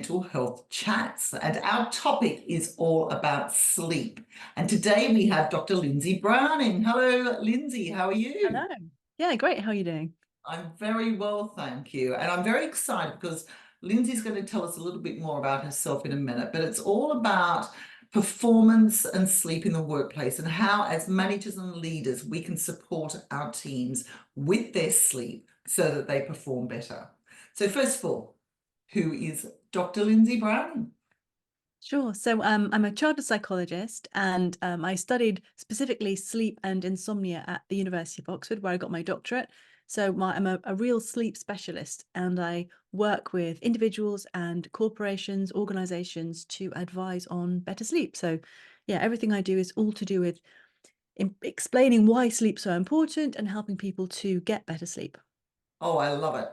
mental health chats. And our topic is all about sleep. And today we have Dr. Lindsay Browning. Hello, Lindsay. How are you? Hello. Yeah, great. How are you doing? I'm very well, thank you. And I'm very excited because Lindsay's going to tell us a little bit more about herself in a minute, but it's all about performance and sleep in the workplace and how, as managers and leaders, we can support our teams with their sleep so that they perform better. So, first of all, who is Dr. Lindsay Browning? Sure. So I'm a chartered psychologist, and I studied specifically sleep and insomnia at the University of Oxford, where I got my doctorate. So I'm a real sleep specialist, and I work with individuals and corporations, organizations to advise on better sleep. So yeah, everything I do is all to do with explaining why sleep's so important and helping people to get better sleep. Oh, I love it.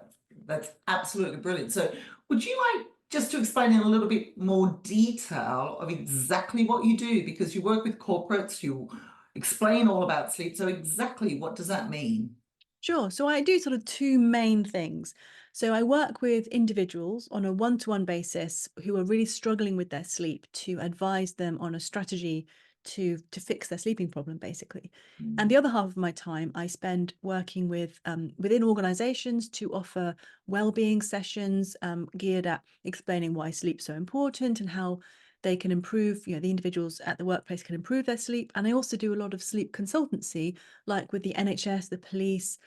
That's absolutely brilliant. So, would you like just to explain in a little bit more detail of exactly what you do? Because you work with corporates, you explain all about sleep. So, exactly what does that mean? Sure. So I do sort of two main things. So I work with individuals on a one-to-one basis who are really struggling with their sleep to advise them on a strategy to fix their sleeping problem, basically. And Mm. the other half of my time I spend working with within organizations to offer well-being sessions geared at explaining why sleep's so important and how they can improve, the individuals at the workplace can improve their sleep. And I also do a lot of sleep consultancy, like with the NHS, the police,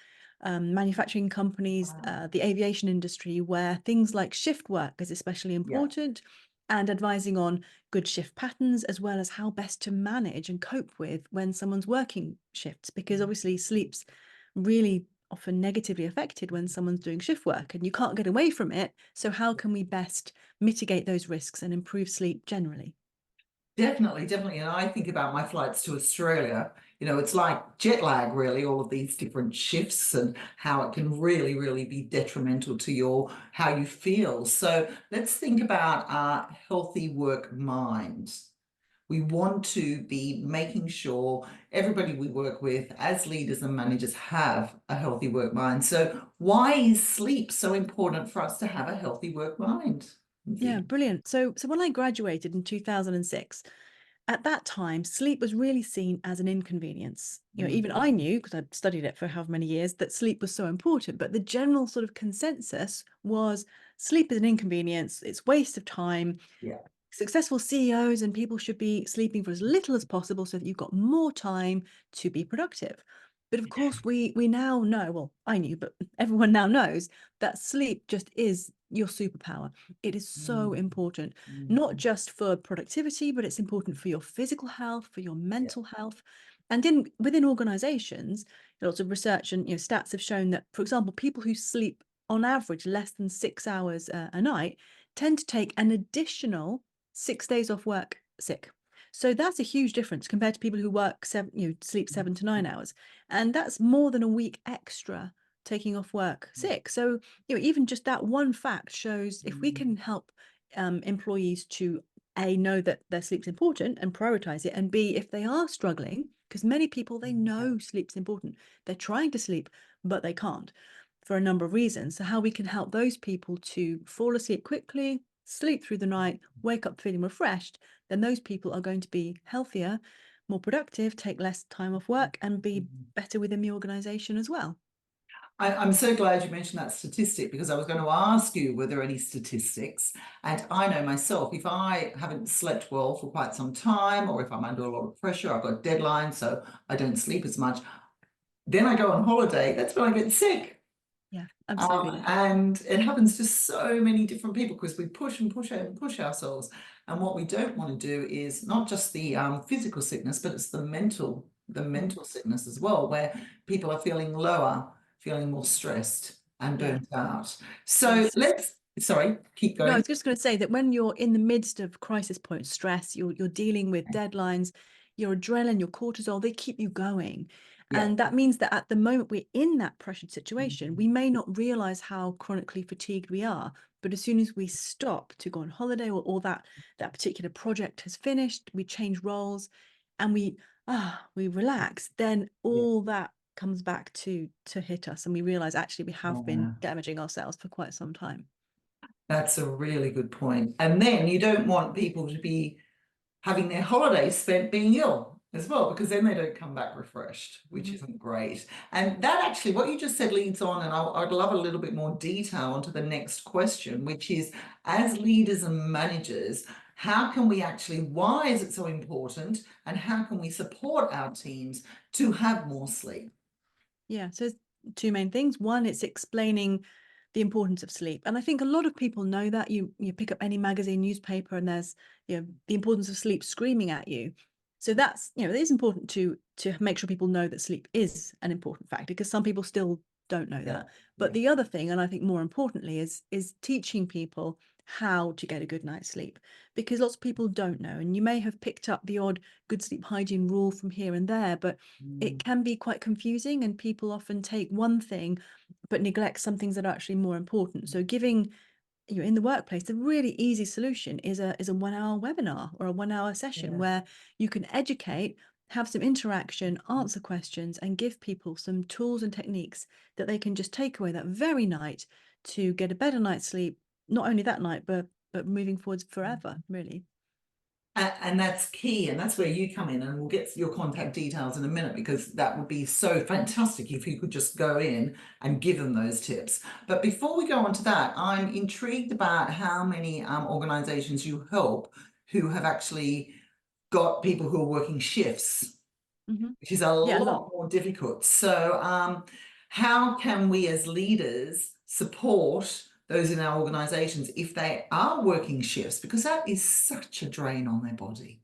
manufacturing companies, Wow. the aviation industry, where things like shift work is especially Yeah. important, and advising on good shift patterns, as well as how best to manage and cope with when someone's working shifts, because obviously sleep's really often negatively affected when someone's doing shift work and you can't get away from it. So how can we best mitigate those risks and improve sleep generally? Definitely, definitely. And I think about my flights to Australia, it's like jet lag, really, all of these different shifts and how it can really, really be detrimental to your how you feel. So let's think about our healthy work mind. We want to be making sure everybody we work with as leaders and managers have a healthy work mind. So why is sleep so important for us to have a healthy work mind? Yeah, brilliant. So when I graduated in 2006, at that time, sleep was really seen as an inconvenience. Even I knew, because I'd studied it for however many years, that sleep was so important. But the general sort of consensus was sleep is an inconvenience, it's waste of time. Yeah. Successful CEOs and people should be sleeping for as little as possible so that you've got more time to be productive. But of course, we now know, well, I knew, but everyone now knows that sleep just is your superpower. It is so Mm, important, not mm, just for productivity, but it's important for your physical health, for your yeah. mental health. And within organizations, lots of research and stats have shown that, for example, people who sleep on average less than 6 hours a night tend to take an additional 6 days off work sick. So that's a huge difference compared to people who work sleep 7 to 9 hours. And that's more than a week extra taking off work sick. So, even just that one fact shows if we can help employees to A, know that their sleep's important and prioritize it, and B, if they are struggling, because many people, they know sleep's important, they're trying to sleep, but they can't for a number of reasons. So how we can help those people to fall asleep quickly, sleep through the night, wake up feeling refreshed, then those people are going to be healthier, more productive, take less time off work, and be better within the organization as well. I'm so glad you mentioned that statistic because I was going to ask you, were there any statistics? And I know myself, if I haven't slept well for quite some time, or if I'm under a lot of pressure, I've got deadlines, so I don't sleep as much, then I go on holiday, that's when I get sick. Yeah, absolutely. And it happens to so many different people because we push and push and push ourselves. And what we don't want to do is not just the physical sickness, but it's the Mm. mental sickness as well, where people are feeling lower, feeling more stressed and Yeah. burnt out. So Yes. sorry, keep No, I going. was just going to say that when you're in the midst of crisis point stress, you're dealing with deadlines, your adrenaline, your cortisol, they keep you going. Yeah. And that means that at the moment we're in that pressured situation, we may not realize how chronically fatigued we are. But as soon as we stop to go on holiday, or that particular project has finished, we change roles and we relax, then Yeah. all that comes back to hit us and we realize actually we have been Yeah. damaging ourselves for quite some time. That's a really good point. And then you don't want people to be having their holiday spent being ill as well, because then they don't come back refreshed, which Mhm. isn't great. And that actually, what you just said leads on, and I'd love a little bit more detail onto the next question, which is, as leaders and managers, how can we actually, why is it so important? And how can we support our teams to have more sleep? Yeah, so two main things. One, it's explaining the importance of sleep. And I think a lot of people know that. You pick up any magazine, newspaper, and there's, the importance of sleep screaming at you. So that's, it is important to make sure people know that sleep is an important factor, because some people still don't know Yeah, that. But yeah, the other thing, and I think more importantly, is teaching people how to get a good night's sleep, because lots of people don't know. And you may have picked up the odd good sleep hygiene rule from here and there, but it mm, can be quite confusing, and people often take one thing but neglect some things that are actually more important. So giving, in the workplace, the really easy solution is a 1 hour webinar or a 1 hour session yeah. where you can educate, have some interaction, answer questions, and give people some tools and techniques that they can just take away that very night to get a better night's sleep, not only that night, but moving forwards forever, really. And that's key, and that's where you come in, and we'll get your contact details in a minute, because that would be so fantastic if you could just go in and give them those tips. But before we go on to that, I'm intrigued about how many organizations you help who have actually got people who are working shifts, Hmm. which is a Yeah, a lot. lot more difficult. So, how can we as leaders support those in our organizations if they are working shifts? Because that is such a drain on their body.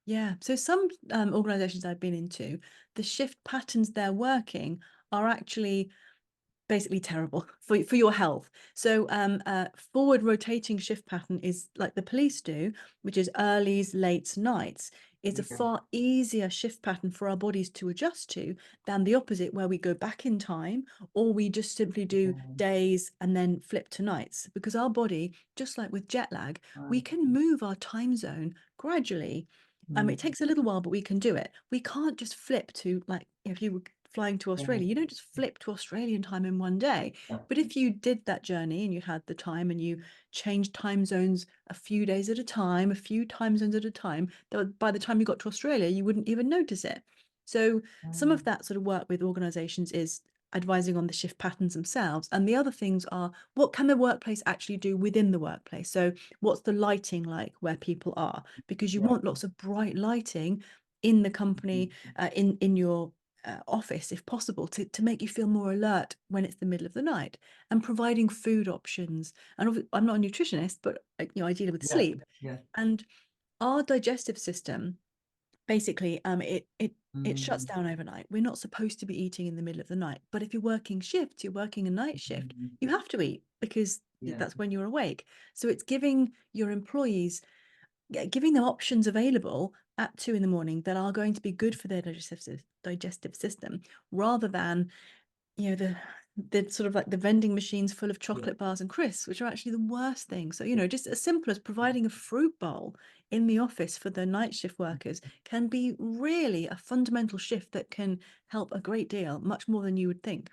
Yeah. So some organizations I've been into, the shift patterns they're working are actually basically terrible for your health. So forward rotating shift pattern is like the police do, which is earlys, lates, nights. It's a Yeah. far easier shift pattern for our bodies to adjust to than the opposite, where we go back in time, or we just simply do days and then flip to nights. Because our body, just like with jet lag, we can move our time zone gradually. It takes a little while, but we can do it. We can't just flip to, like, if you were flying to Australia, you don't just flip to Australian time in one day. But if you did that journey and you had the time and you changed time zones a few days at a time, a few time zones at a time, by the time you got to Australia, you wouldn't even notice it. So some of that sort of work with organizations is advising on the shift patterns themselves. And the other things are, what can the workplace actually do within the workplace? So what's the lighting like where people are? Because you Yeah. want lots of bright lighting in the company, in your office, if possible, to make you feel more alert when it's the middle of the night, and providing food options. And I'm not a nutritionist, but I deal with Yeah. sleep, Yeah. and our digestive system basically, it shuts Mm. down overnight. We're not supposed to be eating in the middle of the night, but if you're working shifts, you're working a night shift, Mm. you have to eat, because Yeah. that's when you're awake. So it's giving your employees, giving them options available at 2 in the morning that are going to be good for their digestive system, rather than, the sort of like the vending machines full of Yeah. chocolate bars and crisps, which are actually the worst thing. So, just as simple as providing a fruit bowl in the office for the night shift workers can be really a fundamental shift that can help a great deal, much more than you would think.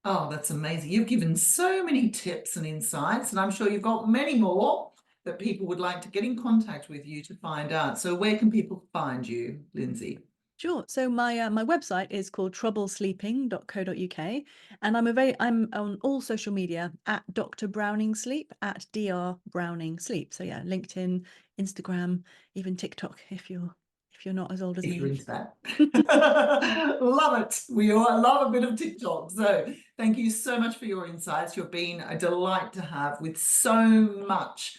Oh, that's amazing. You've given so many tips and insights, and I'm sure you've got many more that people would like to get in contact with you to find out. So where can people find you, Lindsay? Sure. So my website is called troublesleeping.co.uk, and I'm on all social media at Dr. Browning Sleep, at Dr. Browning Sleep. So yeah, LinkedIn, Instagram, even TikTok, if you're not as old as If you're me. into that. Love it. We all love a bit of TikTok. So thank you so much for your insights. You've been a delight to have, with so much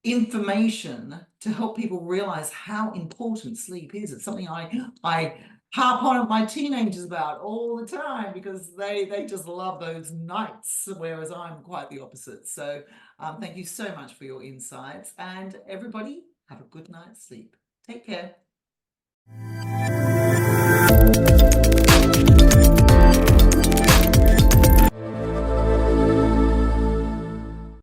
information to help people realize how important sleep is. It's something I harp on at my teenagers about all the time, because they just love those nights, whereas I'm quite the opposite. So thank you so much for your insights, and everybody have a good night's sleep. Take care.